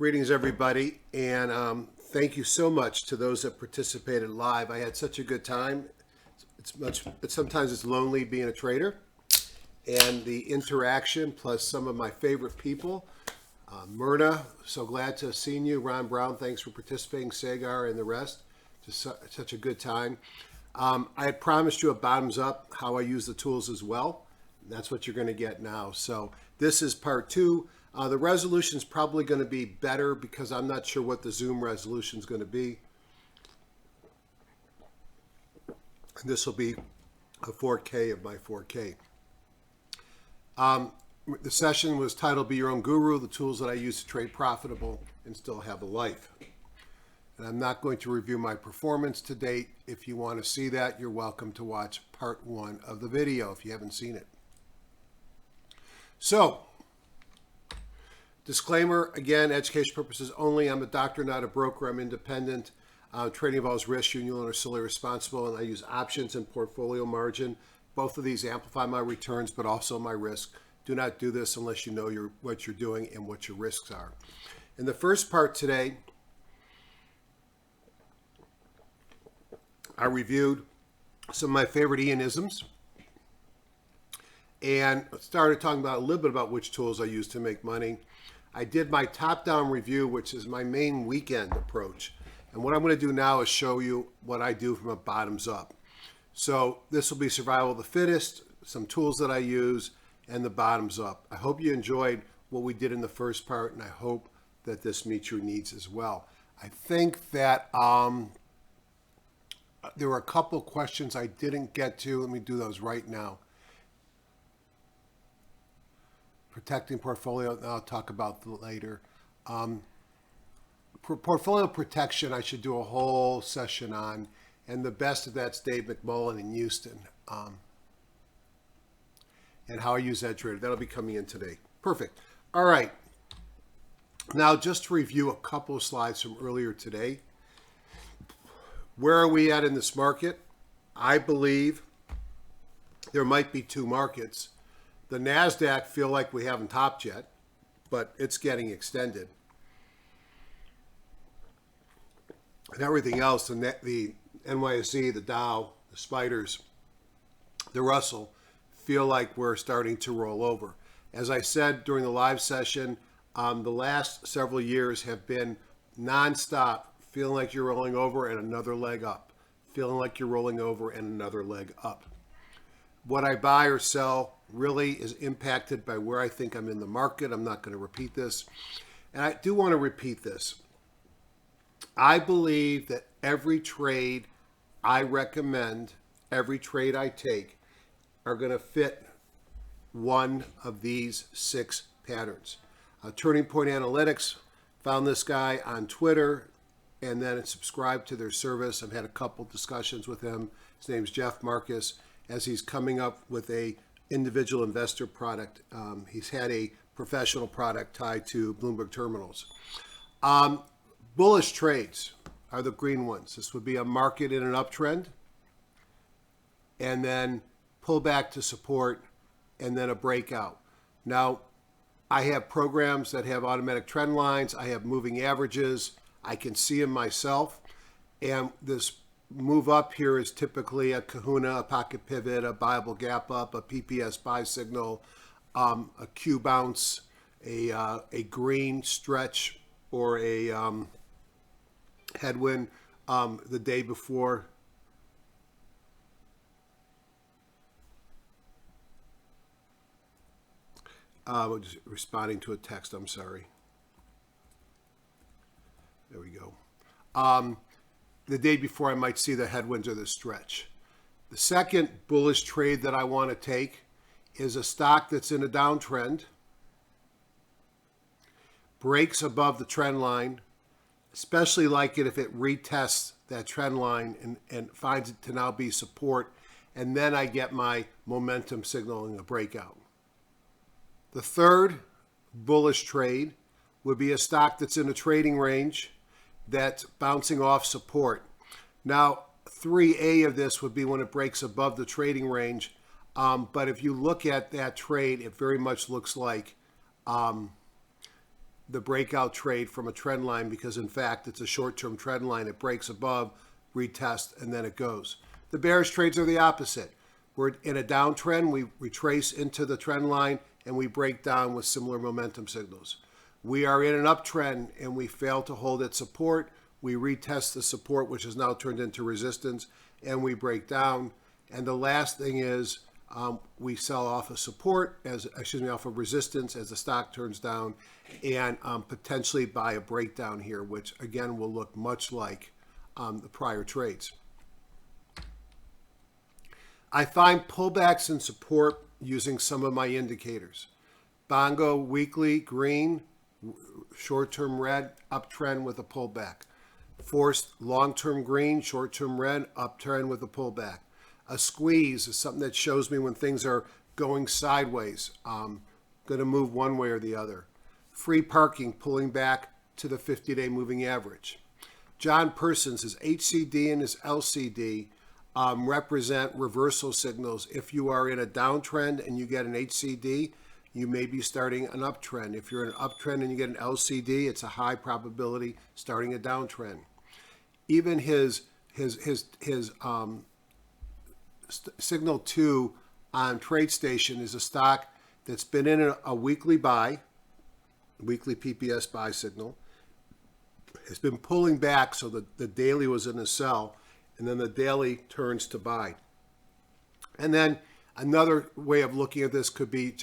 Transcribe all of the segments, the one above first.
Greetings, everybody, and thank you so much to those that participated live. I had such a good time. Sometimes it's lonely being a trader, and the interaction plus some of my favorite people. Myrna, so glad to have seen you. Ron Brown, thanks for participating. Sagar and the rest. Just such a good time. I had promised you a bottoms up, how I use the tools as well. That's what you're going to get now. So this is part 2. The resolution is probably going to be better because I'm not sure what the Zoom resolution is going to be. This will be a 4K of my 4K. The session was titled Be Your Own Guru, the tools that I use to trade profitable and still have a life. And I'm not going to review my performance to date. If you want to see that, you're welcome to watch part 1 of the video if you haven't seen it. So, disclaimer, again, education purposes only. I'm a doctor, not a broker. I'm independent. Trading involves risk. You are solely responsible, and I use options and portfolio margin. Both of these amplify my returns, but also my risk. Do not do this unless you know what you're doing and what your risks are. In the first part today, I reviewed some of my favorite Ianisms and started talking about a little bit about which tools I use to make money. I did my top-down review, which is my main weekend approach. And what I'm going to do now is show you what I do from a bottoms up. So this will be survival of the fittest, some tools that I use, and the bottoms up. I hope you enjoyed what we did in the first part, and I hope that this meets your needs as well. I think that there were a couple questions I didn't get to. Let me do those right now. Protecting portfolio, I'll talk about later. Portfolio protection, I should do a whole session on, and the best of that's Dave McMullen in Houston, and how I use that trader. That'll be coming in today. Perfect. All right. Now, just to review a couple of slides from earlier today. Where are we at in this market? I believe there might be 2 markets. The NASDAQ feel like we haven't topped yet, but it's getting extended. And everything else, the NYSE, the Dow, the Spiders, the Russell, feel like we're starting to roll over. As I said during the live session, the last several years have been nonstop, feeling like you're rolling over and another leg up, feeling like you're rolling over and another leg up. What I buy or sell really is impacted by where I think I'm in the market. I'm not going to repeat this. And I do want to repeat this. I believe that every trade I recommend, every trade I take, are going to fit one of these 6 patterns. Turning Point Analytics found this guy on Twitter and then subscribed to their service. I've had a couple discussions with him. His name's Jeff Marcus, as he's coming up with a individual investor product. He's had a professional product tied to Bloomberg terminals. Bullish trades are the green ones. This would be a market in an uptrend, and then pull back to support, and then a breakout. Now, I have programs that have automatic trend lines. I have moving averages. I can see them myself. And this move up here is typically a kahuna, a pocket pivot, a buyable gap up, a PPS buy signal, a Q bounce, a green stretch, or a headwind the day before. Just responding to a text, I'm sorry. There we go. The day before I might see the headwinds or the stretch. The second bullish trade that I want to take is a stock that's in a downtrend, breaks above the trend line, especially like it if it retests that trend line and finds it to now be support, and then I get my momentum signaling a breakout. The third bullish trade would be a stock that's in a trading range that's bouncing off support. Now, 3A of this would be when it breaks above the trading range. But if you look at that trade, it very much looks like the breakout trade from a trend line because, in fact, it's a short-term trend line. It breaks above, retest, and then it goes. The bearish trades are the opposite. We're in a downtrend. We retrace into the trend line, and we break down with similar momentum signals. We are in an uptrend, and we fail to hold its support. We retest the support, which is now turned into resistance, and we break down. And the last thing is we sell off of support, off of resistance as the stock turns down, and potentially buy a breakdown here, which again will look much like the prior trades. I find pullbacks and support using some of my indicators. Bongo weekly green, short-term red, uptrend with a pullback. Forced long-term green, short-term red, uptrend with a pullback. A squeeze is something that shows me when things are going sideways, going to move one way or the other. Free parking pulling back to the 50-day moving average. John Persons, his HCD and his LCD represent reversal signals. If you are in a downtrend and you get an HCD, you may be starting an uptrend. If you're in an uptrend and you get an LCD, it's a high probability starting a downtrend. Even his signal 2 on TradeStation is a stock that's been in a weekly buy, weekly PPS buy signal. It's been pulling back, so the daily was in a sell, and then the daily turns to buy. And then another way of looking at this could be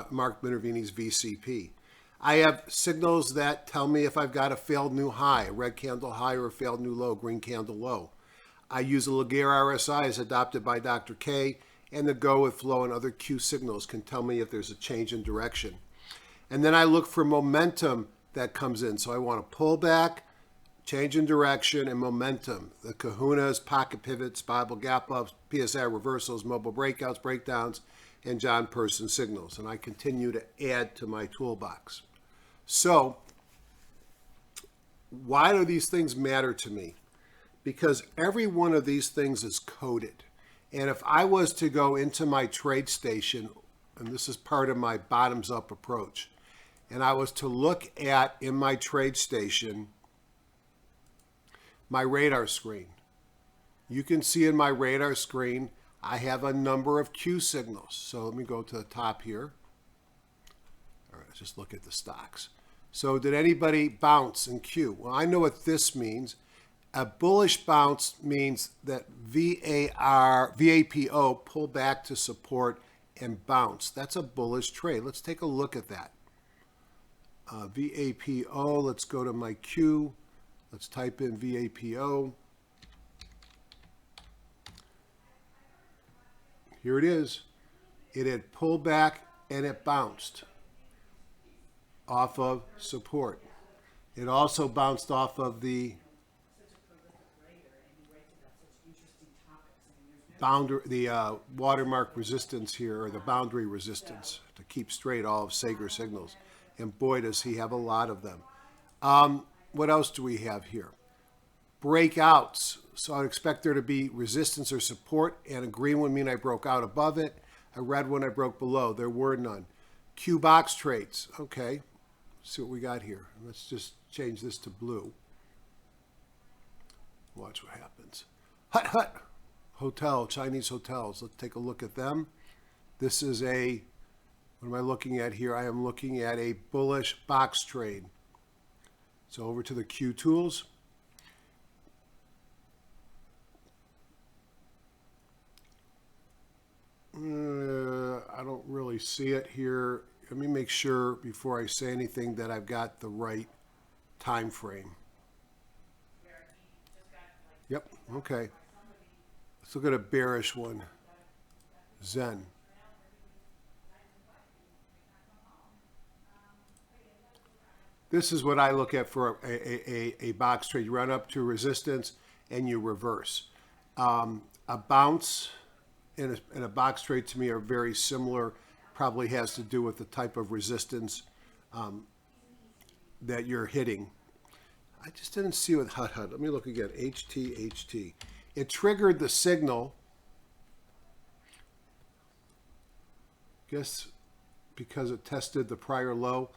Mark Minervini's VCP. I have signals that tell me if I've got a failed new high, a red candle high or a failed new low, green candle low. I use a Laguerre RSI as adopted by Dr. K, and the go with flow and other Q signals can tell me if there's a change in direction. And then I look for momentum that comes in. So I want to pull back, change in direction, and momentum. The kahunas, pocket pivots, Bible gap ups, PSI reversals, mobile breakouts, breakdowns, and John Person signals. And I continue to add to my toolbox. So why do these things matter to me? Because every one of these things is coded. And if I was to go into my TradeStation, and this is part of my bottoms-up approach, and I was to look at, in my TradeStation, my radar screen. You can see in my radar screen, I have a number of Q signals. So let me go to the top here. All right, let's just look at the stocks. So did anybody bounce in Q? Well, I know what this means. A bullish bounce means that VAPO pull back to support and bounce. That's a bullish trade. Let's take a look at that. VAPO, let's go to my Q. Let's type in VAPO. Here it is. It had pulled back and it bounced off of support. It also bounced off of the boundary, the watermark resistance here, or the boundary resistance, to keep straight all of Sager signals. And boy, does he have a lot of them. What else do we have here? Breakouts. So I'd expect there to be resistance or support, and a green would mean I broke out above it. A red one I broke below. There were none. Q box trades. Okay, let's see what we got here. Let's just change this to blue. Watch what happens. Hut hut. Hotel, Chinese hotels. Let's take a look at them. This is a, what am I looking at here? I am looking at a bullish box trade. So over to the Q tools. I don't really see it here. Let me make sure before I say anything that I've got the right time frame. Yep, okay. Let's look at a bearish one. Zen. This is what I look at for a box trade. You run up to resistance and you reverse. A bounce and a box trade to me are very similar. Probably has to do with the type of resistance that you're hitting. I just didn't see with hut hut. Let me look again. HT. It triggered the signal. Guess because it tested the prior low.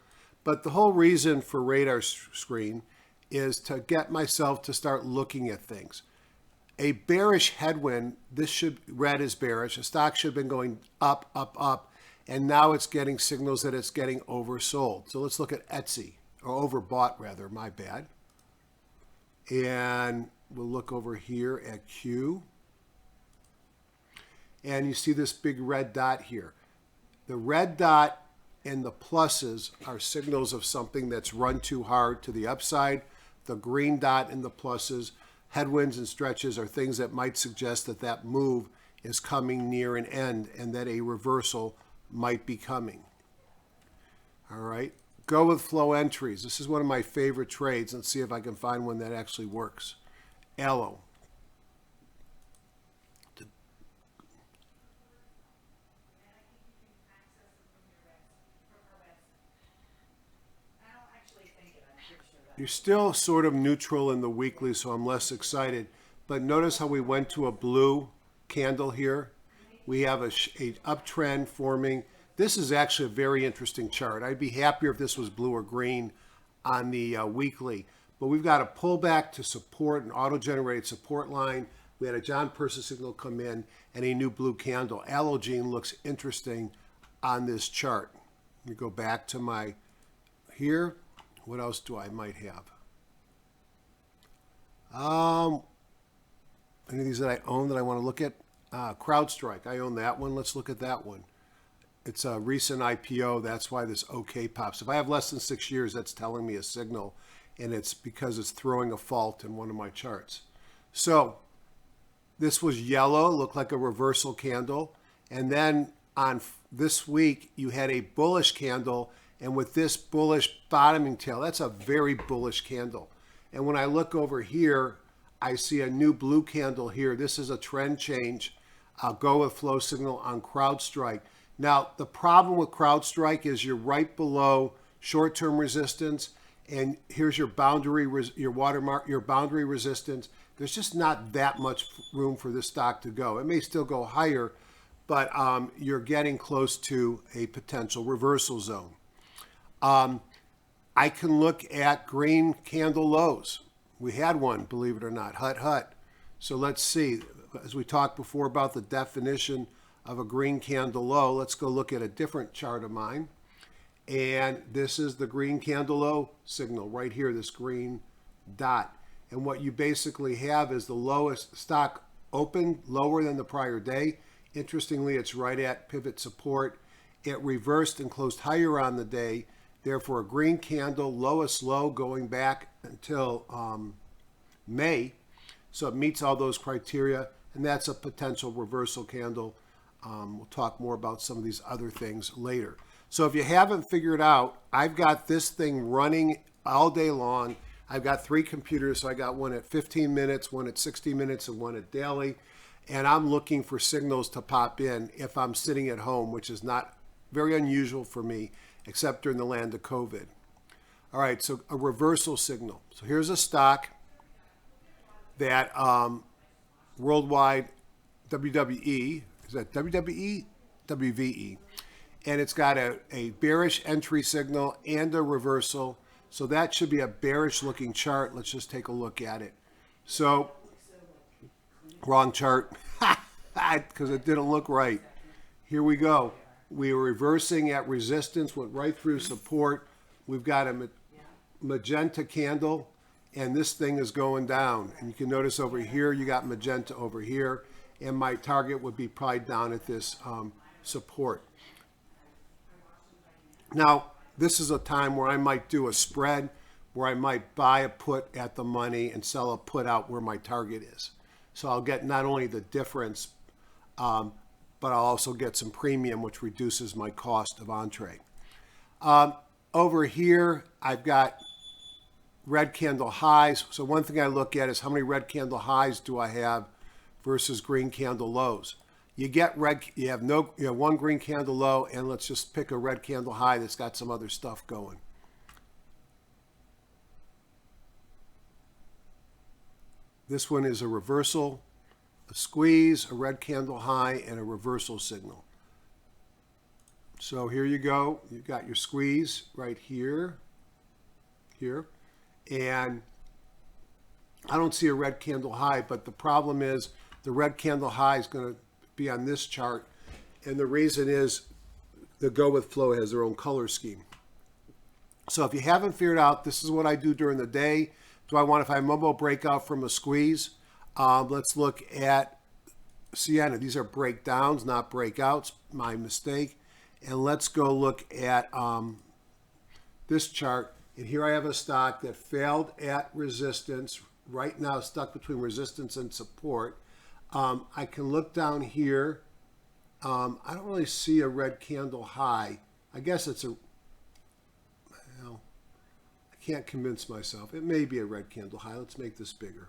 But the whole reason for radar screen is to get myself to start looking at things. A bearish headwind, red is bearish. A stock should have been going up, up, up, and now it's getting signals that it's getting oversold. So let's look at Etsy, or overbought rather, my bad. And we'll look over here at Q. And you see this big red dot here. The red dot and the pluses are signals of something that's run too hard to the upside. The green dot and the pluses, headwinds and stretches, are things that might suggest that that move is coming near an end and that a reversal might be coming. All right, go with flow entries. This is one of my favorite trades. Let's see if I can find one that actually works. Aloe. You're still sort of neutral in the weekly, so I'm less excited. But notice how we went to a blue candle here. We have a uptrend forming. This is actually a very interesting chart. I'd be happier if this was blue or green on the weekly. But we've got a pullback to support, an auto-generated support line. We had a John Persa signal come in and a new blue candle. Allogene looks interesting on this chart. Let me go back to my here. What else do I might have? Any of these that I own that I want to look at? CrowdStrike, I own that one. Let's look at that one. It's a recent IPO. That's why this OK pops. If I have less than 6 years, that's telling me a signal, and it's because it's throwing a fault in one of my charts. So this was yellow, looked like a reversal candle. And then on this week, you had a bullish candle. And with this bullish bottoming tail, that's a very bullish candle. And when I look over here, I see a new blue candle here. This is a trend change. I'll go with flow signal on CrowdStrike. Now, the problem with CrowdStrike is you're right below short-term resistance, and here's your boundary, your watermark, your boundary resistance. There's just not that much room for this stock to go. It may still go higher, but you're getting close to a potential reversal zone. I can look at green candle lows. We had one, believe it or not, hut. So let's see, as we talked before about the definition of a green candle low, let's go look at a different chart of mine. And this is the green candle low signal right here, this green dot. And what you basically have is the lowest stock opened lower than the prior day. Interestingly, it's right at pivot support. It reversed and closed higher on the day. Therefore, a green candle, lowest low going back until May. So it meets all those criteria, and that's a potential reversal candle. We'll talk more about some of these other things later. So if you haven't figured out, I've got this thing running all day long. I've got 3 computers, so I got one at 15 minutes, one at 60 minutes, and one at daily. And I'm looking for signals to pop in if I'm sitting at home, which is not very unusual for me, except during the land of COVID. All right, so a reversal signal. So here's a stock that worldwide WWE, is that WWE? WVE. And it's got a bearish entry signal and a reversal. So that should be a bearish looking chart. Let's just take a look at it. So, wrong chart, because it didn't look right. Here we go. We were reversing at resistance, went right through support. We've got a magenta candle, and this thing is going down. And you can notice over here, you got magenta over here, and my target would be probably down at this support. Now, this is a time where I might do a spread, where I might buy a put at the money and sell a put out where my target is. So I'll get not only the difference, but I'll also get some premium, which reduces my cost of entree. Over here, I've got red candle highs. So one thing I look at is how many red candle highs do I have versus green candle lows. You get red, you have one green candle low, and let's just pick a red candle high that's got some other stuff going. This one is a reversal, a squeeze, a red candle high, and a reversal signal. So here you go. You've got your squeeze right here, and I don't see a red candle high, but the problem is the red candle high is going to be on this chart, and the reason is the go with flow has their own color scheme. So if you haven't figured out, this is what I do during the day. Do I want, if I Momo breakout from a squeeze, let's look at Sienna. These are breakdowns, not breakouts, my mistake. And let's go look at this chart. And here I have a stock that failed at resistance, right now stuck between resistance and support. I can look down here. I don't really see a red candle high. I guess it's a, well, I can't convince myself. It may be a red candle high. Let's make this bigger.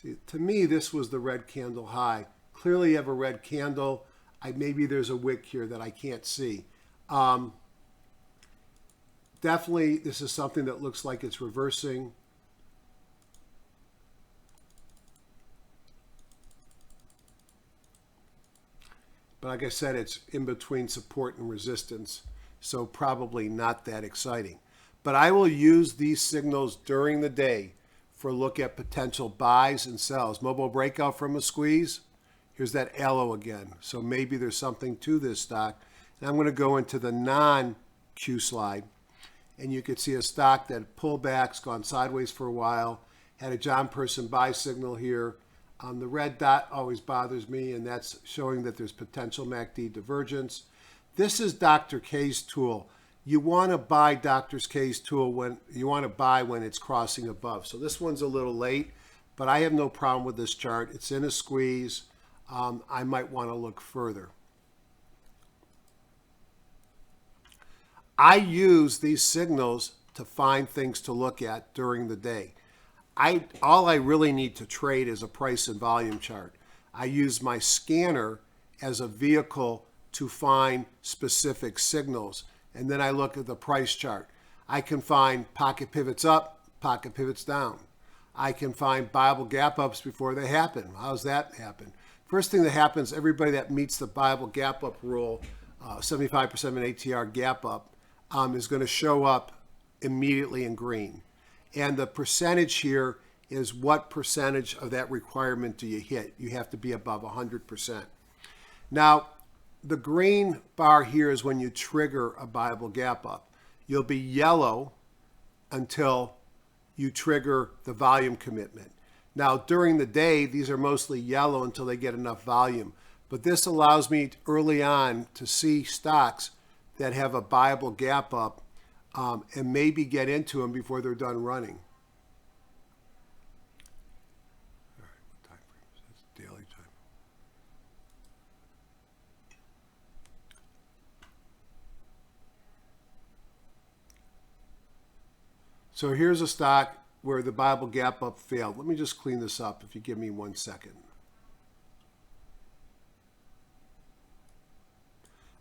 See, to me, this was the red candle high. Clearly you have a red candle. Maybe there's a wick here that I can't see. Definitely, this is something that looks like it's reversing. But like I said, it's in between support and resistance, so probably not that exciting. But I will use these signals during the day for a look at potential buys and sells. Mobile breakout from a squeeze. Here's that aloe again. So maybe there's something to this stock. And I'm going to go into the non-Q slide. And you can see a stock that pulled back, has gone sideways for a while, had a John Person buy signal here. The red dot always bothers me, and that's showing that there's potential MACD divergence. This is Dr. K's tool. You want to buy Dr. K's tool when you want to buy when it's crossing above. So this one's a little late, but I have no problem with this chart. It's in a squeeze. I might want to look further. I use these signals to find things to look at during the day. All I really need to trade is a price and volume chart. I use my scanner as a vehicle to find specific signals, and then I look at the price chart. I can find pocket pivots up, pocket pivots down. I can find Bible gap ups before they happen. How's that happen? First thing that happens, everybody that meets the Bible gap up rule, 75% of an ATR gap up, is going to show up immediately in green. And the percentage here is what percentage of that requirement do you hit? You have to be above 100%. Now, the green bar here is when you trigger a Bible gap up. You'll be yellow until you trigger the volume commitment. Now, during the day, these are mostly yellow until they get enough volume. But this allows me early on to see stocks that have a Bible gap up and maybe get into them before they're done running. All right, what time frame is that? Daily time. So here's a stock where the Bible gap up failed. Let me just clean this up if you give me 1 second.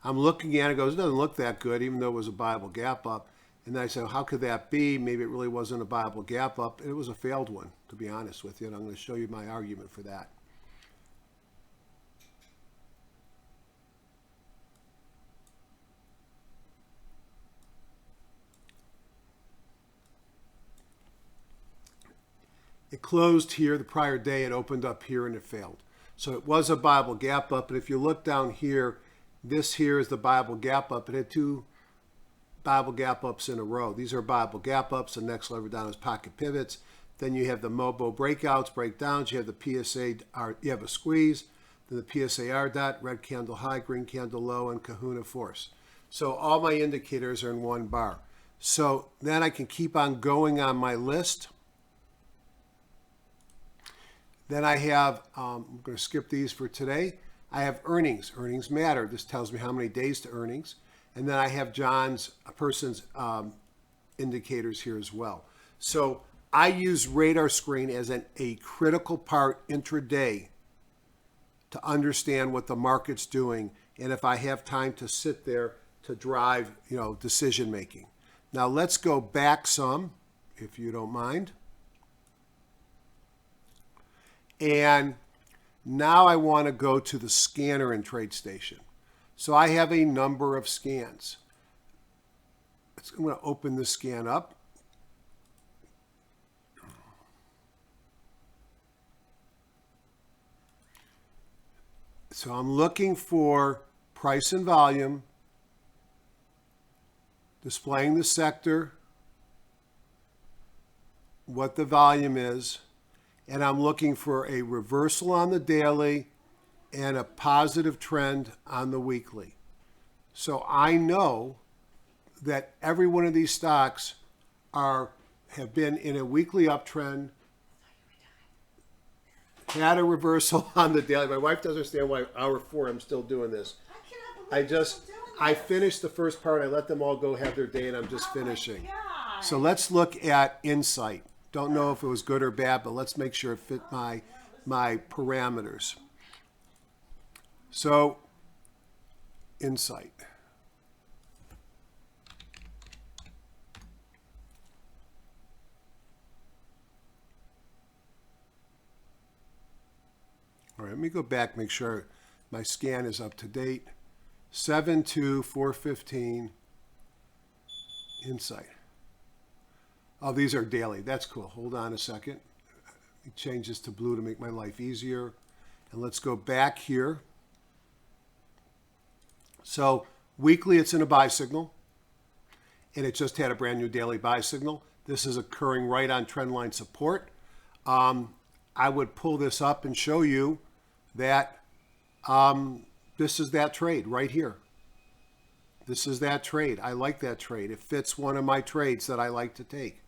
I'm looking at it, goes, it doesn't look that good, even though it was a Bible gap up. And then I said, how could that be? Maybe it really wasn't a Bible gap up. And it was a failed one, to be honest with you. And I'm going to show you my argument for that. It closed here the prior day. It opened up here and it failed. So it was a Bible gap up. And if you look down here, this here is the Bible gap up. It had two Bible gap ups in a row. These are Bible gap ups. The next level down is pocket pivots. Then you have the MOBO breakouts, breakdowns. You have the PSA, you have a squeeze. Then the PSAR dot, red candle high, green candle low, and Kahuna force. So all my indicators are in one bar. So then I can keep on going on my list. Then I have, I'm going to skip these for today. I have earnings. Earnings matter. This tells me how many days to earnings. And then I have John's, a person's indicators here as well. So I use radar screen as a critical part intraday to understand what the market's doing. And if I have time to sit there to drive, decision making. Now let's go back some, if you don't mind. And Now I want to go to the scanner in TradeStation. So I have a number of scans. I'm going to open the scan up. So I'm looking for price and volume, displaying the sector, what the volume is, and I'm looking for a reversal on the daily and a positive trend on the weekly. So I know that every one of these stocks have been in a weekly uptrend, had a reversal on the daily. My wife doesn't understand why hour 4 I'm still doing this. I finished the first part. I let them all go have their day, and I'm just finishing. So let's look at Insight. Don't know if it was good or bad, but let's make sure it fit my parameters. So Insight. All right, let me go back, make sure my scan is up to date. 7/2/415 Insight. Oh, these are daily. That's cool. Hold on a second. Let me change this to blue to make my life easier. And let's go back here. So weekly, it's in a buy signal. And it just had a brand new daily buy signal. This is occurring right on trendline support. I would pull this up and show you that this is that trade right here. This is that trade. I like that trade. It fits one of my trades that I like to take.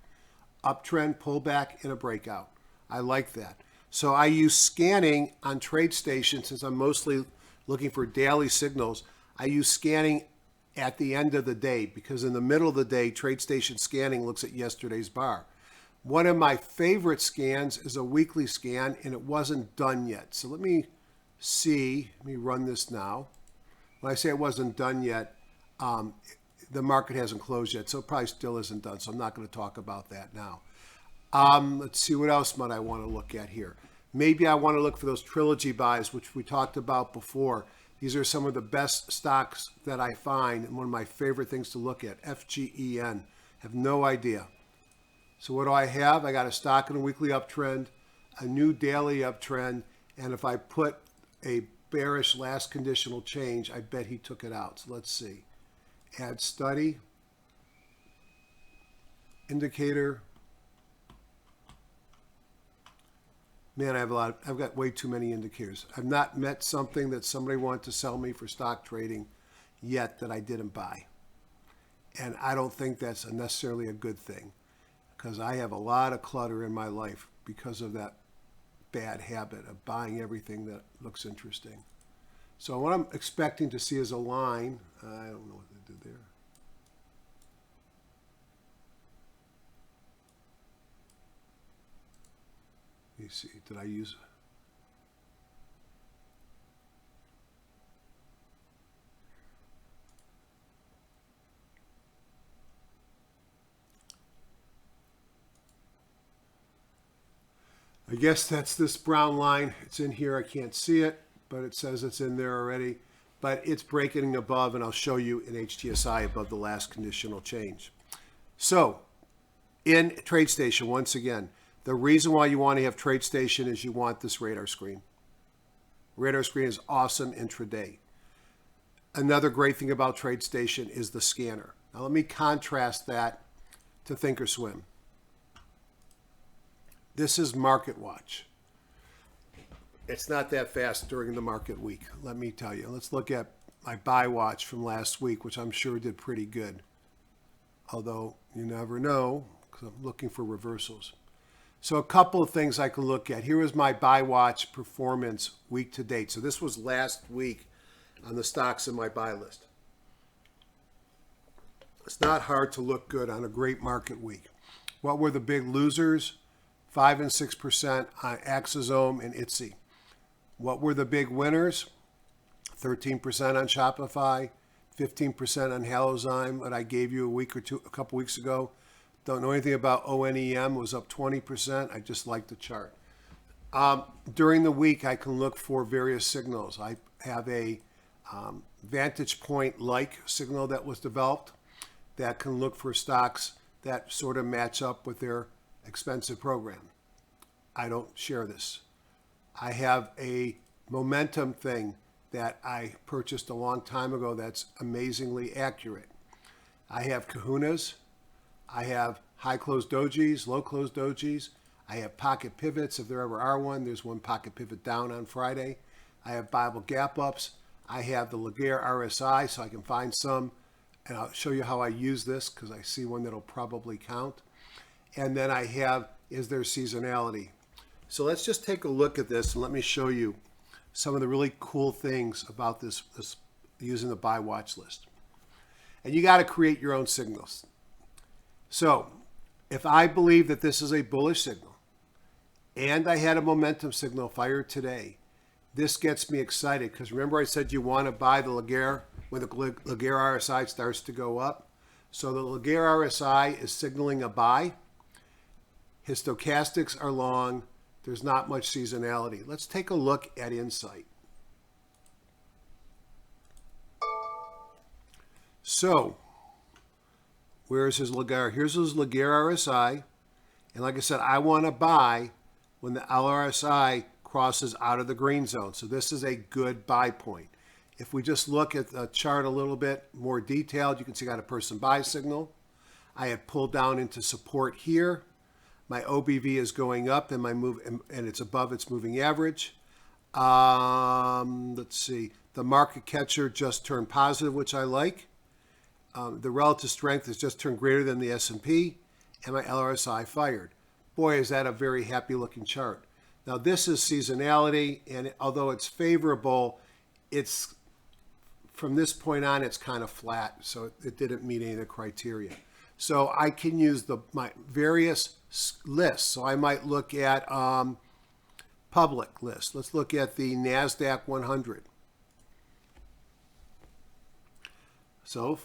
Uptrend, pullback, and a breakout. I like that. So I use scanning on TradeStation since I'm mostly looking for daily signals. I use scanning at the end of the day because in the middle of the day, TradeStation scanning looks at yesterday's bar. One of my favorite scans is a weekly scan, and it wasn't done yet. So let me see. Let me run this now. When I say it wasn't done yet, the market hasn't closed yet, so it probably still isn't done. So I'm not going to talk about that now. Let's see, what else might I want to look at here? Maybe I want to look for those trilogy buys, which we talked about before. These are some of the best stocks that I find, and one of my favorite things to look at, FGEN. Have no idea. So what do I have? I got a stock in a weekly uptrend, a new daily uptrend, and if I put a bearish last conditional change, I bet he took it out. So let's see. Add study, indicator. Man, I've got way too many indicators. I've not met something that somebody wanted to sell me for stock trading yet that I didn't buy. And I don't think that's necessarily a good thing because I have a lot of clutter in my life because of that bad habit of buying everything that looks interesting. So what I'm expecting to see is a line. I don't know what they did there. Let me see. Did I use? I guess that's this brown line. It's in here. I can't see it, but it says it's in there already. But it's breaking above, and I'll show you in HGSI above the last conditional change. So in TradeStation, once again, the reason why you want to have TradeStation is you want this radar screen. Radar screen is awesome intraday. Another great thing about TradeStation is the scanner. Now let me contrast that to Thinkorswim. This is Market Watch. It's not that fast during the market week, let me tell you. Let's look at my buy watch from last week, which I'm sure did pretty good. Although you never know, because I'm looking for reversals. So a couple of things I can look at. Here is my buy watch performance week to date. So this was last week on the stocks in my buy list. It's not hard to look good on a great market week. What were the big losers? 5 and 6% on Axosome and Etsy. What were the big winners? 13% on Shopify, 15% on Halozyme that I gave you a couple weeks ago. Don't know anything about ONEM, was up 20%. I just like the chart. During the week, I can look for various signals. I have a vantage point like signal that was developed that can look for stocks that sort of match up with their expensive program. I don't share this. I have a momentum thing that I purchased a long time ago that's amazingly accurate. I have kahunas. I have high closed dojis, low closed dojis. I have pocket pivots if there ever are one. There's one pocket pivot down on Friday. I have Bible gap ups. I have the Laguerre RSI, so I can find some, and I'll show you how I use this because I see one that'll probably count. And then I have, is there seasonality? So let's just take a look at this and let me show you some of the really cool things about this using the buy watch list. And you got to create your own signals. So if I believe that this is a bullish signal and I had a momentum signal fired today, this gets me excited because remember I said you want to buy the Laguerre when the Laguerre RSI starts to go up. So the Laguerre RSI is signaling a buy. His stochastics are long. There's not much seasonality. Let's take a look at Insight. So, where's his Laguerre? Here's his Laguerre RSI. And like I said, I want to buy when the LRSI crosses out of the green zone. So this is a good buy point. If we just look at the chart a little bit more detailed, you can see I got a person buy signal. I have pulled down into support here. My OBV is going up and my move, and it's above its moving average. Let's see. The market catcher just turned positive, which I like. The relative strength has just turned greater than the S&P, and my LRSI fired. Boy, is that a very happy looking chart. Now this is seasonality, and although it's favorable, it's from this point on, it's kind of flat, so it didn't meet any of the criteria. So I can use my various lists. So I might look at public lists. Let's look at the NASDAQ 100. So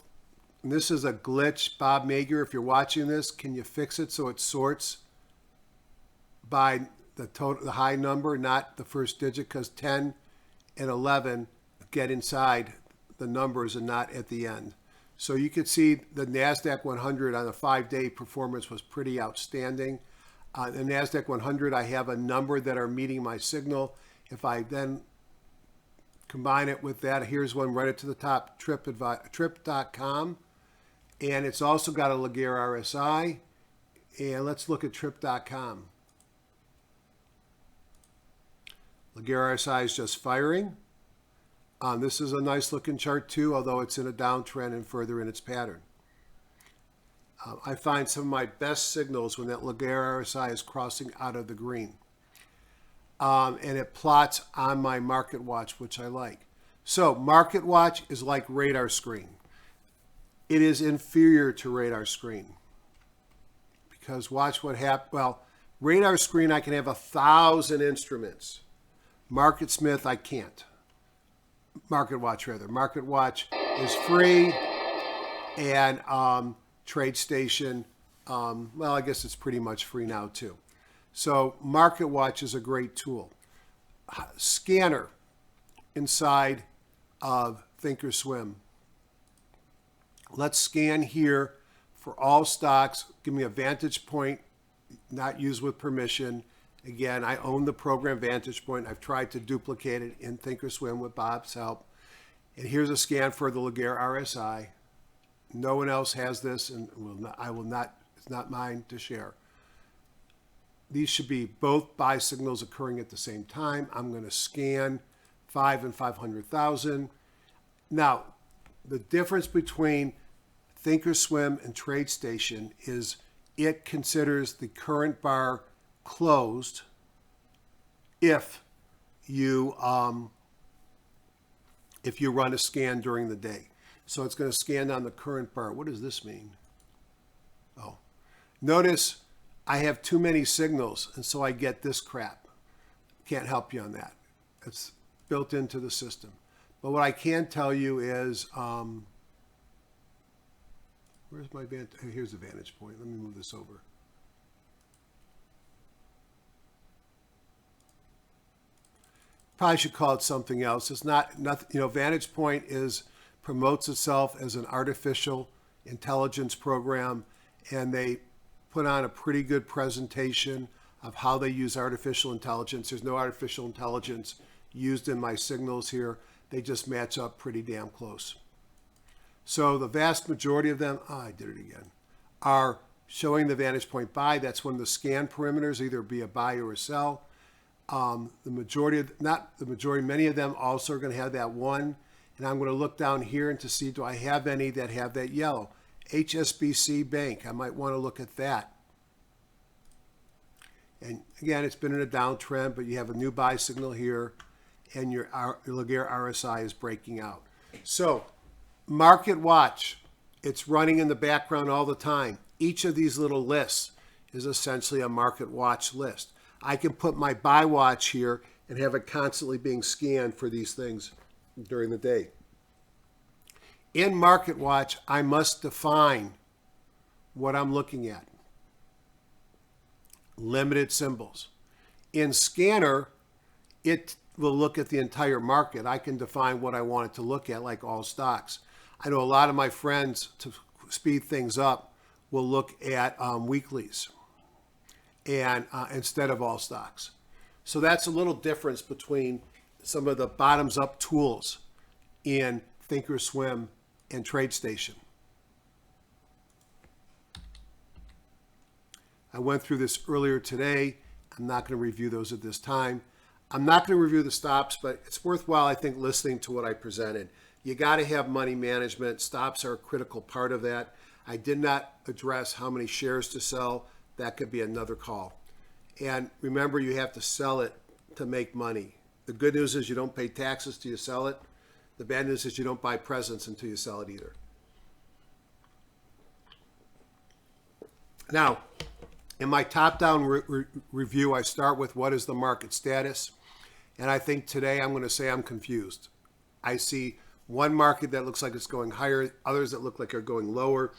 this is a glitch. Bob Magyar, if you're watching this, can you fix it so it sorts by the high number, not the first digit, because 10 and 11 get inside the numbers and not at the end. So you could see the NASDAQ 100 on the 5-day performance was pretty outstanding. The NASDAQ 100, I have a number that are meeting my signal. If I then combine it with that, here's one right at to the top, trip.com. And it's also got a Laguerre RSI. And let's look at trip.com. Laguerre RSI is just firing. This is a nice looking chart too, although it's in a downtrend and further in its pattern. I find some of my best signals when that Laguerre RSI is crossing out of the green. And it plots on my market watch, which I like. So market watch is like radar screen. It is inferior to radar screen. Because watch what happens. Well, radar screen, I can have 1,000 instruments. MarketSmith, I can't. Market Watch, rather. Market Watch is free, and TradeStation, well, I guess it's pretty much free now too. So Market Watch is a great tool. Scanner inside of Thinkorswim. Let's scan here for all stocks. Give me a vantage point, not used with permission. Again, I own the program Vantage Point. I've tried to duplicate it in Thinkorswim with Bob's help. And here's a scan for the Laguerre RSI. No one else has this, and I will not. It's not mine to share. These should be both buy signals occurring at the same time. I'm going to scan 5 and 500,000. Now, the difference between Thinkorswim and TradeStation is it considers the current bar closed if you run a scan during the day. So it's going to scan on the current bar. What does this mean? Oh, notice I have too many signals, and so I get this crap. Can't help you on that. It's built into the system. But what I can tell you is, where's my vantage? Here's the vantage point. Let me move this over. probably should call it something else. It's not nothing. You know, Vantage Point promotes itself as an artificial intelligence program, and they put on a pretty good presentation of how they use artificial intelligence. There's no artificial intelligence used in my signals here. They just match up pretty damn close. So the vast majority of them, I did it again, are showing the Vantage Point buy. That's when the scan perimeters either be a buy or a sell. Many of them also are going to have that one. And I'm going to look down here and to see, do I have any that have that yellow? HSBC Bank, I might want to look at that. And again, it's been in a downtrend, but you have a new buy signal here, and your Laguerre RSI is breaking out. So, Market Watch, it's running in the background all the time. Each of these little lists is essentially a Market Watch list. I can put my buy watch here and have it constantly being scanned for these things during the day. In Market Watch, I must define what I'm looking at. Limited symbols. In Scanner, it will look at the entire market. I can define what I want it to look at, like all stocks. I know a lot of my friends, to speed things up, will look at weeklies and instead of all stocks. So that's a little difference between some of the bottoms-up tools in Thinkorswim and TradeStation. I went through this earlier today. I'm not going to review those at this time. I'm not going to review the stops, but it's worthwhile, I think, listening to what I presented. You got to have money management. Stops are a critical part of that. I did not address how many shares to sell. That could be another call. And remember, you have to sell it to make money. The good news is you don't pay taxes till you sell it. The bad news is you don't buy presents until you sell it either. Now, in my top-down review, I start with what is the market status. And I think today I'm going to say I'm confused. I see one market that looks like it's going higher, others that look like they're going lower.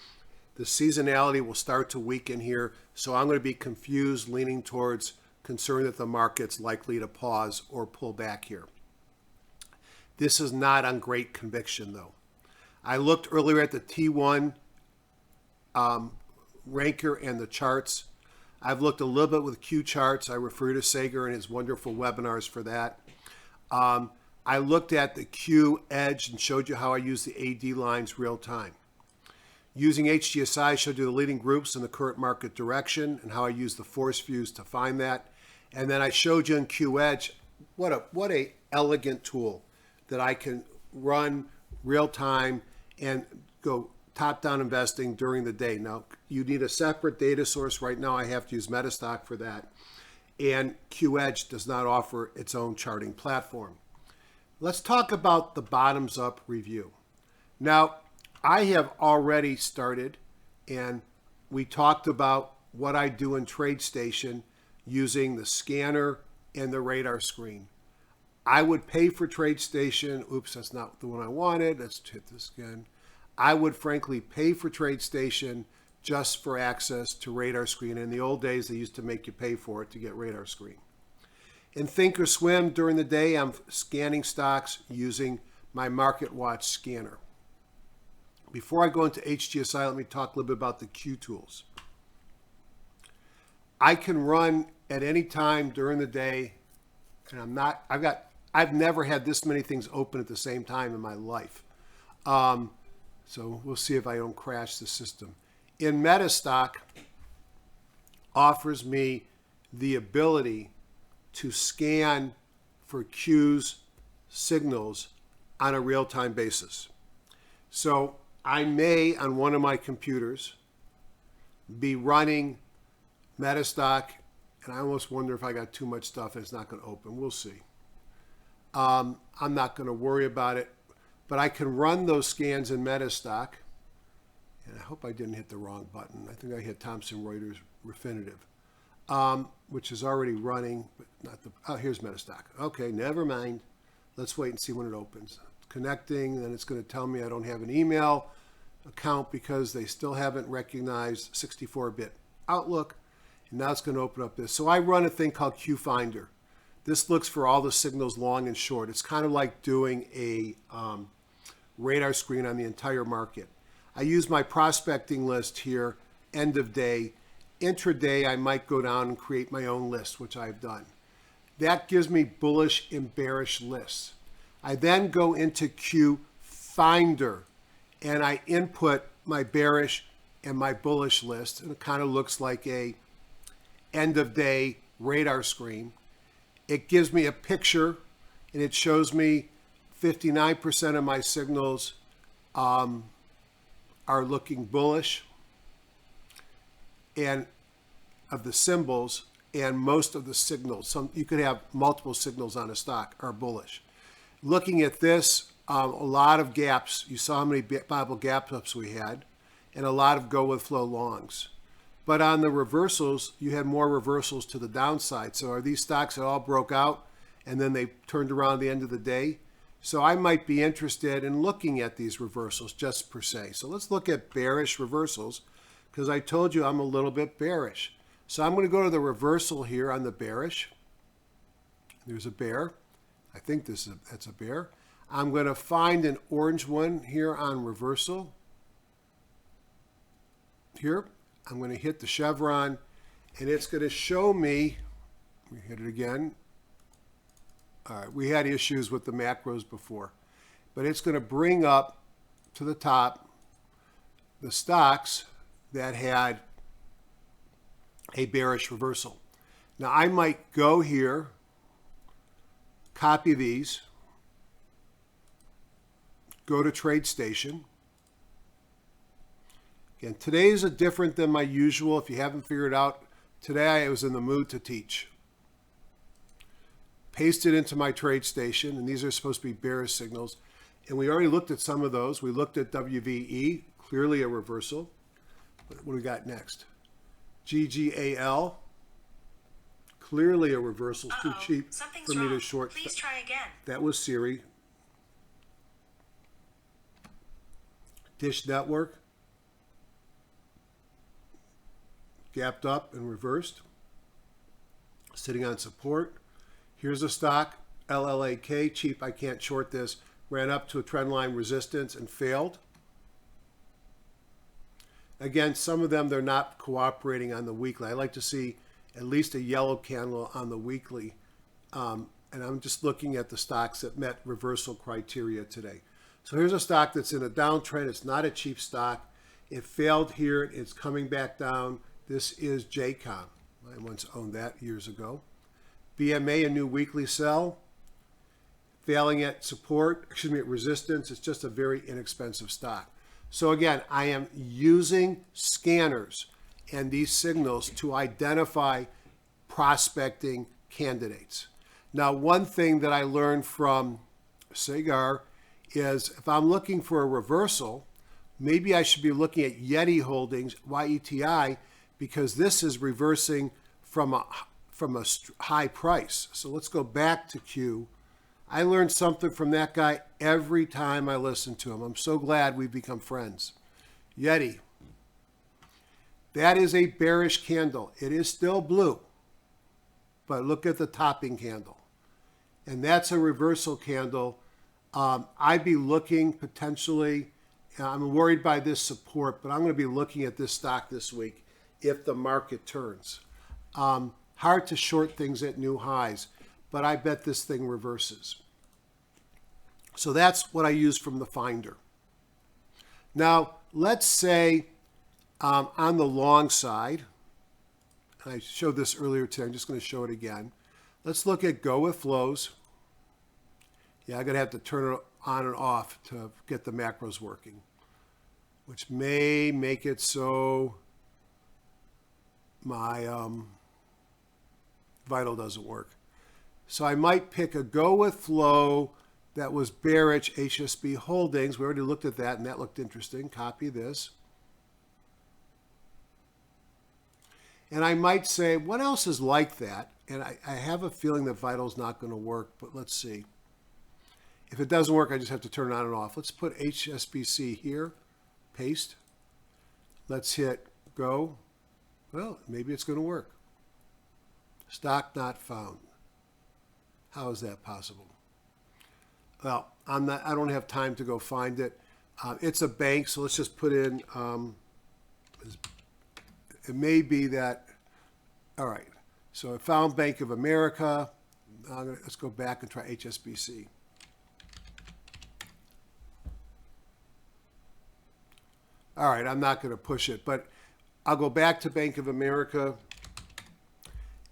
The seasonality will start to weaken here. So I'm going to be confused, leaning towards concern that the market's likely to pause or pull back here. This is not on great conviction, though. I looked earlier at the T1 ranker and the charts. I've looked a little bit with Q charts. I refer to Sager and his wonderful webinars for that. I looked at the Q edge and showed you how I use the AD lines real time. Using HGSI, I showed you the leading groups in the current market direction and how I use the force views to find that. And then I showed you in Q edge what a elegant tool that I can run real time and go top-down investing during the day. Now, you need a separate data source. Right now, I have to use Metastock for that. And QEdge does not offer its own charting platform. Let's talk about the bottoms-up review. Now, I have already started, and we talked about what I do in TradeStation using the scanner and the radar screen. I would pay for TradeStation. Oops, that's not the one I wanted. Let's hit this again. I would frankly pay for TradeStation just for access to radar screen. In the old days, they used to make you pay for it to get radar screen. In Thinkorswim during the day, I'm scanning stocks using my Market Watch scanner. Before I go into HGSI, let me talk a little bit about the Q tools. I can run at any time during the day, and I've never had this many things open at the same time in my life. So we'll see if I don't crash the system. In Metastock offers me the ability to scan for Q's signals on a real-time basis. So I may, on one of my computers, be running Metastock, and I almost wonder if I got too much stuff and it's not going to open. We'll see. I'm not going to worry about it, but I can run those scans in Metastock, and I hope I didn't hit the wrong button. I think I hit Thomson Reuters Refinitiv, which is already running, but not the, oh, here's Metastock. Okay, never mind. Let's wait and see when it opens. Connecting, then it's going to tell me I don't have an email account because they still haven't recognized 64-bit Outlook, and now it's going to open up this. So I run a thing called QFinder This looks for all the signals long and short. It's kind of like doing a radar screen on the entire market. I use my prospecting list here, end of day. Intraday, I might go down and create my own list, which I've done. That gives me bullish and bearish lists. I then go into Q Finder and I input my bearish and my bullish list, and it kind of looks like a end of day radar screen. It gives me a picture and it shows me 59% of my signals are looking bullish, and of the symbols, and most of the signals, you could have multiple signals on a stock, are bullish. Looking at this, a lot of gaps. You saw how many Bible gap ups we had, and a lot of go with flow longs. But on the reversals, you had more reversals to the downside. So are these stocks that all broke out and then they turned around at the end of the day? So I might be interested in looking at these reversals just per se. So let's look at bearish reversals, because I told you I'm a little bit bearish. So I'm going to go to the reversal here on the bearish. There's a bear. I think that's a bear. I'm going to find an orange one here on reversal. Here, I'm going to hit the chevron, and it's going to show me, we hit it again. All right, we had issues with the macros before, but it's going to bring up to the top the stocks that had a bearish reversal. Now I might go here, copy these, go to TradeStation. Again, today's a different than my usual. If you haven't figured out, today I was in the mood to teach. Paste it into my TradeStation, and these are supposed to be bearish signals. And we already looked at some of those. We looked at WVE, clearly a reversal. What do we got next? GGAL, clearly a reversal. Too cheap for me to short. Please try again. That was Siri. Dish Network, gapped up and reversed, sitting on support. Here's a stock, LLAK, cheap, I can't short this, ran up to a trend line resistance and failed. Again, some of them, they're not cooperating on the weekly. I like to see at least a yellow candle on the weekly. And I'm just looking at the stocks that met reversal criteria today. So here's a stock that's in a downtrend. It's not a cheap stock. It failed here. It's coming back down. This is JCOM. I once owned that years ago. BMA, a new weekly sell. Failing at support, at resistance. It's just a very inexpensive stock. So again, I am using scanners and these signals to identify prospecting candidates. Now, one thing that I learned from Sagar is if I'm looking for a reversal, maybe I should be looking at Yeti Holdings, YETI, because this is reversing from a high price. So let's go back to Q. I learned something from that guy every time I listen to him. I'm so glad we've become friends. Yeti. That is a bearish candle. It is still blue, but look at the topping candle. And that's a reversal candle. I'd be looking potentially, I'm worried by this support, but I'm going to be looking at this stock this week if the market turns. Hard to short things at new highs, but I bet this thing reverses. So that's what I use from the Finder. Now, let's say on the long side, and I showed this earlier today, I'm just going to show it again. Let's look at go with flows. Yeah, I'm going to have to turn it on and off to get the macros working, which may make it so my Vital doesn't work. So I might pick a go with flow that was bearish, HSB Holdings. We already looked at that, and that looked interesting. Copy this. And I might say, what else is like that? And I have a feeling that Vital's not going to work, but let's see. If it doesn't work, I just have to turn it on and off. Let's put HSBC here, paste. Let's hit go. Well, maybe it's going to work. Stock not found. How is that possible? Well, I don't have time to go find it. It's a bank, so let's just put in, it may be that, all right. So I found Bank of America. Let's go back and try HSBC. All right, I'm not going to push it, but I'll go back to Bank of America,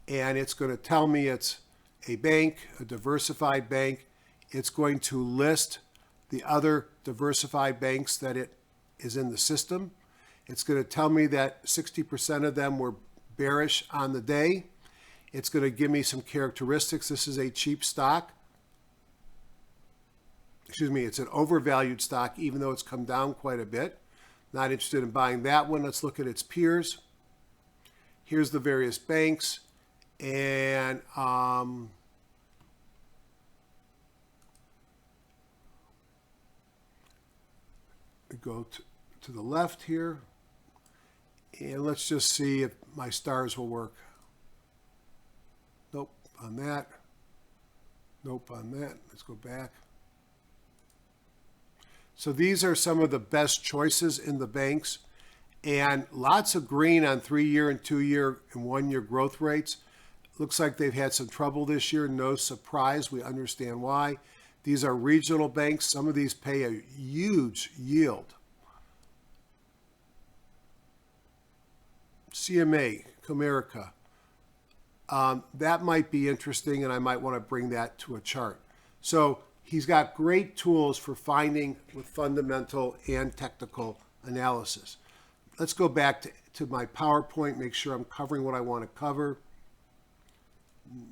and it's going to tell me it's a bank, a diversified bank. It's going to list the other diversified banks that it is in the system. It's going to tell me that 60% of them were bearish on the day. It's going to give me some characteristics. This is a cheap stock. Excuse me, it's an overvalued stock, even though it's come down quite a bit. Not interested in buying that one. Let's look at its peers. Here's the various banks. And we go to the left here. And let's just see if my stars will work. Nope on that. Nope on that. Let's go back. So these are some of the best choices in the banks, and lots of green on 3-year and 2-year and 1-year growth rates. Looks like they've had some trouble this year. No surprise. We understand why. These are regional banks. Some of these pay a huge yield. CMA, Comerica. That might be interesting, and I might want to bring that to a chart. So he's got great tools for finding with fundamental and technical analysis. Let's go back to my PowerPoint, make sure I'm covering what I want to cover.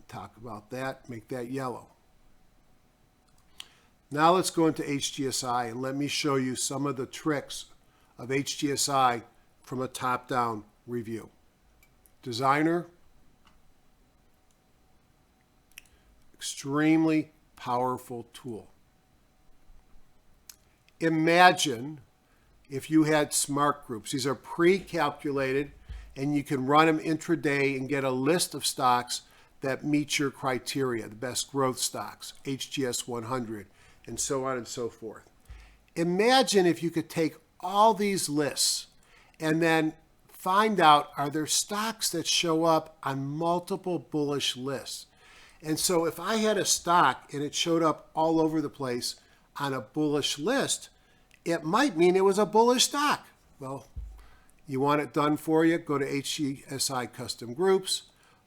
Talk about that, make that yellow. Now let's go into HGSI and let me show you some of the tricks of HGSI from a top-down review. Designer, extremely powerful tool. Imagine if you had smart groups. These are pre-calculated, and you can run them intraday and get a list of stocks that meet your criteria, the best growth stocks, HGS 100, and so on and so forth. Imagine if you could take all these lists and then find out, are there stocks that show up on multiple bullish lists? And so if I had a stock and it showed up all over the place on a bullish list, it might mean it was a bullish stock. Well, you want it done for you, go to HGSI Custom Groups,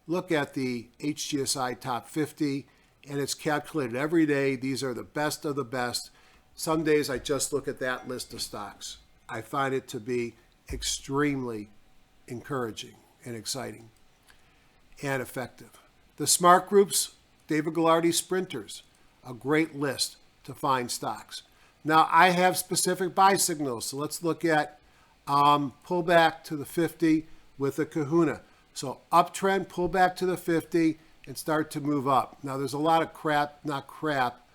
look at the HGSI Top 50, and it's calculated every day. These are the best of the best. Some days I just look at that list of stocks. I find it to be extremely encouraging and exciting and effective. The smart groups, David Ghilardi Sprinters, a great list to find stocks. Now I have specific buy signals, so let's look at pullback to the 50 with a kahuna. So uptrend, pull back to the 50 and start to move up. Now there's a lot of crap, not crap,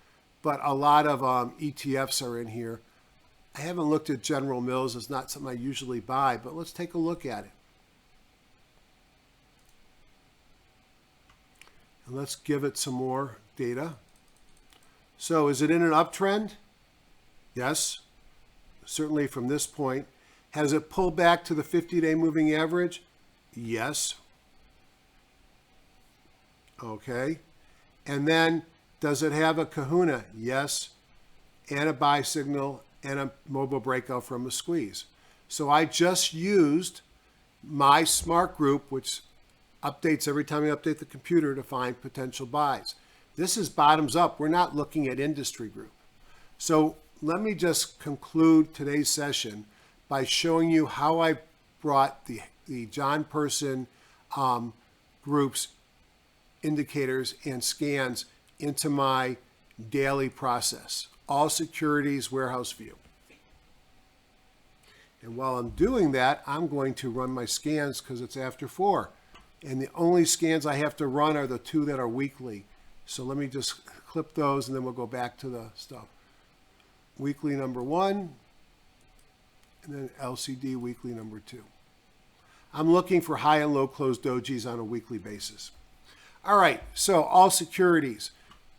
but a lot of ETFs are in here. I haven't looked at General Mills. It's not something I usually buy, but let's take a look at it. And let's give it some more data. So is it in an uptrend? Yes, certainly from this point. Has it pulled back to the 50-day moving average? Yes. Okay. And then does it have a kahuna? Yes. And a buy signal and a mobile breakout from a squeeze. So I just used my smart group, which updates every time I update the computer, to find potential buys. This is bottoms up. We're not looking at industry group. So let me just conclude today's session by showing you how I brought the John Person groups, indicators, and scans into my daily process. All securities warehouse view. And while I'm doing that, I'm going to run my scans because it's after 4. And the only scans I have to run are the 2 that are weekly. So let me just clip those and then we'll go back to the stuff. Weekly number 1, and then LCD weekly number 2. I'm looking for high and low close dojis on a weekly basis. All right, so all securities.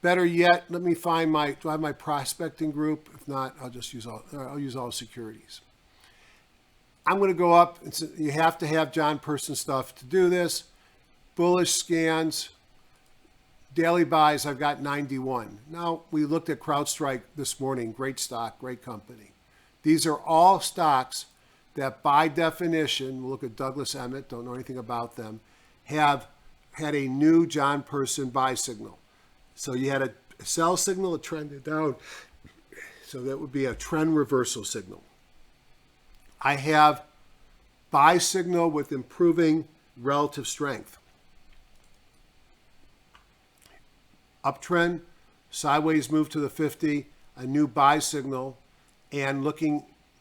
Better yet, let me find do I have my prospecting group? If not, I'll use all securities. I'm going to go up. You have to have John Person stuff to do this. Bullish scans, daily buys, I've got 91. Now, we looked at CrowdStrike this morning. Great stock, great company. These are all stocks that by definition, we'll look at Douglas Emmett, don't know anything about them, have had a new John Person buy signal. So you had a sell signal, it trended down. So that would be a trend reversal signal. I have buy signal with improving relative strength. Uptrend, sideways move to the 50, a new buy signal, and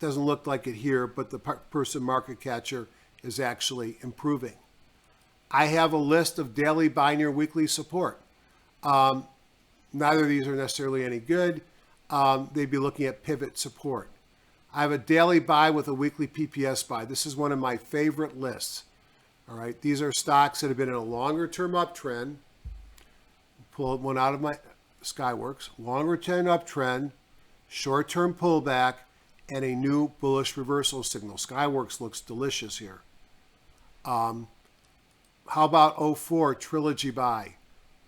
doesn't look like it here, but the person market catcher is actually improving. I have a list of daily buy near weekly support. Neither of these are necessarily any good. They'd be looking at pivot support. I have a daily buy with a weekly PPS buy. This is one of my favorite lists. All right, these are stocks that have been in a longer term uptrend. Pull one out of my Skyworks. Longer term uptrend, short term pullback, and a new bullish reversal signal. Skyworks looks delicious here. How about 04 Trilogy buy?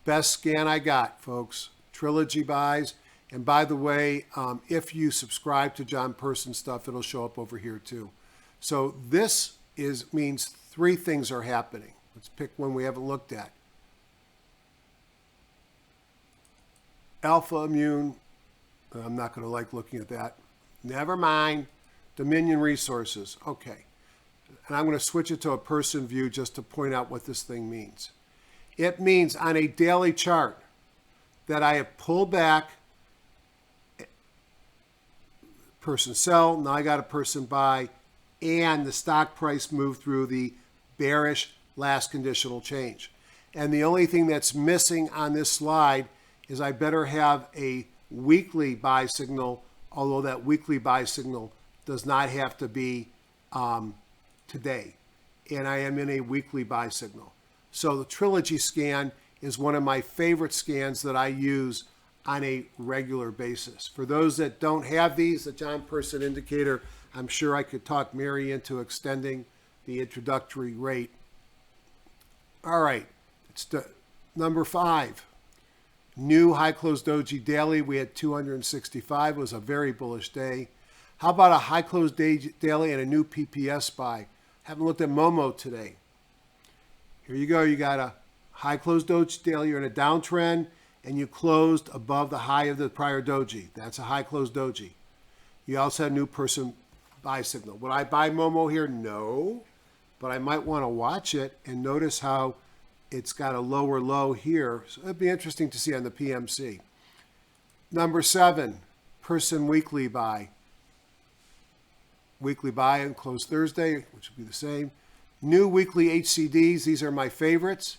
Best scan I got, folks. Trilogy buys. And by the way, if you subscribe to John Person stuff, it'll show up over here too. So this means three things are happening. Let's pick one we haven't looked at. Alpha Immune. I'm not going to like looking at that. Never mind. Dominion Resources. Okay. And I'm going to switch it to a person view just to point out what this thing means. It means on a daily chart that I have pulled back, person sell, now I got a person buy, and the stock price moved through the bearish last conditional change. And the only thing that's missing on this slide is I better have a weekly buy signal, although that weekly buy signal does not have to be today. And I am in a weekly buy signal. So the Trilogy scan is one of my favorite scans that I use on a regular basis. For those that don't have these, the John Person indicator, I'm sure I could talk Mary into extending the introductory rate. All right, it's number 5. New high close doji daily. We had 265. It was a very bullish day. How about a high close daily and a new PPS buy? Haven't looked at Momo today. Here you go. You got a high close doji daily. You're in a downtrend and you closed above the high of the prior doji. That's a high close doji. You also had a new person buy signal. Would I buy Momo here? No, but I might want to watch it and notice how it's got a lower low here. So it'd be interesting to see on the PMC. Number 7, person weekly buy. Weekly buy and close Thursday, which would be the same. New weekly HCDs. These are my favorites.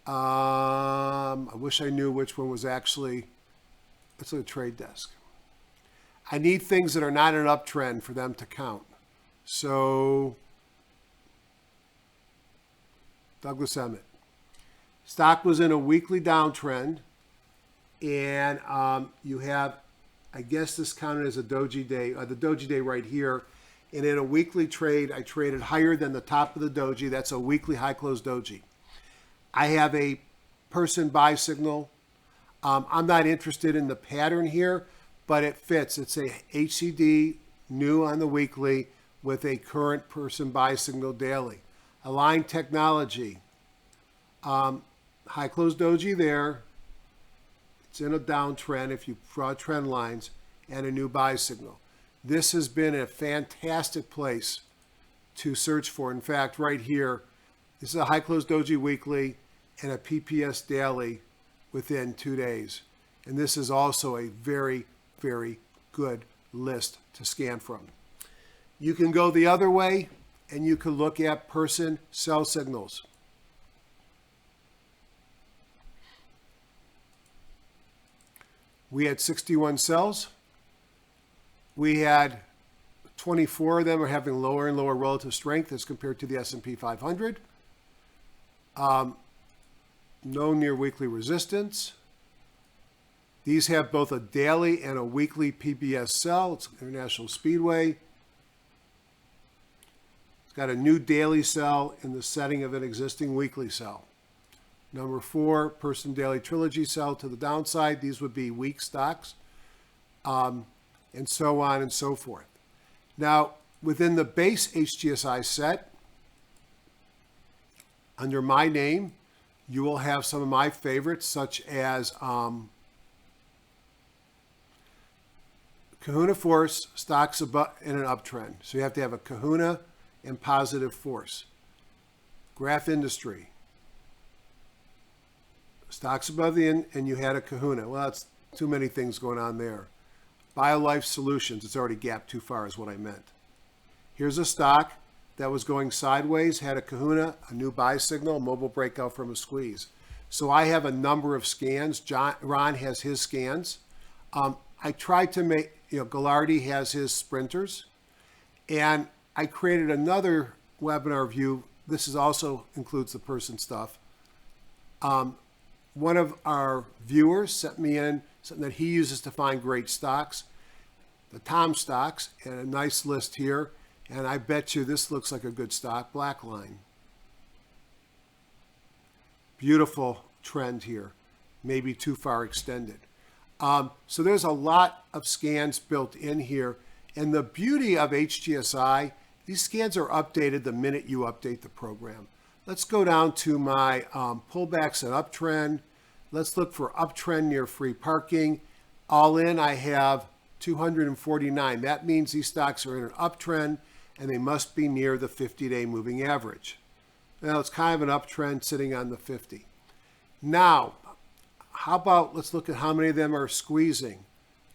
I wish I knew which one was actually. Let's look at trade desk. I need things that are not an uptrend for them to count. So, Douglas Emmett. Stock was in a weekly downtrend, and you have, I guess this counted as a doji day, the doji day right here. And in a weekly trade, I traded higher than the top of the doji. That's a weekly high close doji. I have a person buy signal. I'm not interested in the pattern here, but it fits. It's a HCD new on the weekly with a current person buy signal daily. Align Technology. High close doji there. It's in a downtrend if you draw trend lines, and a new buy signal. This has been a fantastic place to search for. In fact, right here, this is a high close doji weekly and a PPS daily within 2 days. And this is also a very, very good list to scan from. You can go the other way and you can look at person sell signals. We had 61 sells. We had 24 of them are having lower and lower relative strength as compared to the S&P 500. No near weekly resistance. These have both a daily and a weekly PBS sell. It's International Speedway. It's got a new daily sell in the setting of an existing weekly sell. Number 4, Person Daily Trilogy sell to the downside. These would be weak stocks, and so on and so forth. Now, within the base HGSI set, under my name, you will have some of my favorites, such as Kahuna Force, stocks in an uptrend. So you have to have a Kahuna and positive force. Graph Industry, stocks above the end, and you had a Kahuna. Well, that's too many things going on there. BioLife Solutions, it's already gapped too far is what I meant. Here's a stock that was going sideways, had a Kahuna, a new buy signal, mobile breakout from a squeeze. So I have a number of scans. Ron has his scans. I tried to make, Gallardi has his sprinters. And I created another webinar view. This is also includes the person stuff. One of our viewers sent me in something that he uses to find great stocks, the Tom stocks, and a nice list here. And I bet you this looks like a good stock, Blackline. Beautiful trend here, maybe too far extended. So there's a lot of scans built in here. And the beauty of HGSI, these scans are updated the minute you update the program. Let's go down to my pullbacks and uptrend. Let's look for uptrend near free parking. All in, I have 249. That means these stocks are in an uptrend, and they must be near the 50-day moving average. Now, it's kind of an uptrend sitting on the 50. Now, how about let's look at how many of them are squeezing.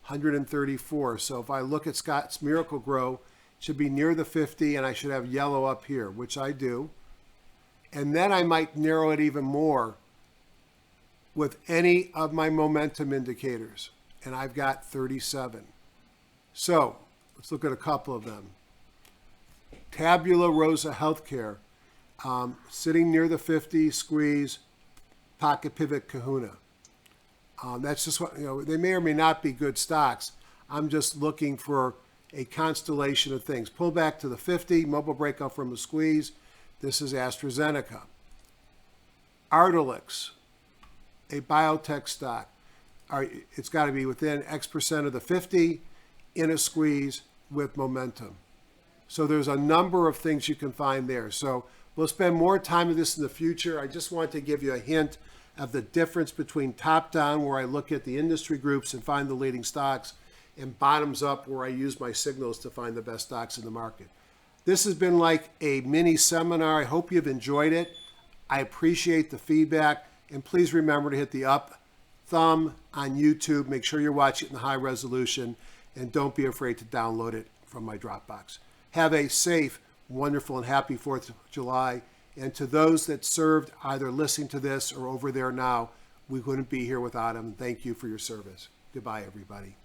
134. So if I look at Scott's Miracle Grow, it should be near the 50, and I should have yellow up here, which I do. And then I might narrow it even more with any of my momentum indicators, and I've got 37. So let's look at a couple of them. Tabula Rosa Healthcare, sitting near the 50, squeeze, pocket pivot Kahuna. That's just what, they may or may not be good stocks. I'm just looking for a constellation of things. Pull back to the 50, mobile breakout from a squeeze. This is AstraZeneca. Ardelyx, a biotech stock. It's got to be within X% of the 50 in a squeeze with momentum. So there's a number of things you can find there. So we'll spend more time with this in the future. I just want to give you a hint of the difference between top-down, where I look at the industry groups and find the leading stocks, and bottoms-up, where I use my signals to find the best stocks in the market. This has been like a mini seminar. I hope you've enjoyed it. I appreciate the feedback. And please remember to hit the up thumb on YouTube. Make sure you're watching it in high resolution. And don't be afraid to download it from my Dropbox. Have a safe, wonderful, and happy 4th of July. And to those that served, either listening to this or over there now, we wouldn't be here without them. Thank you for your service. Goodbye, everybody.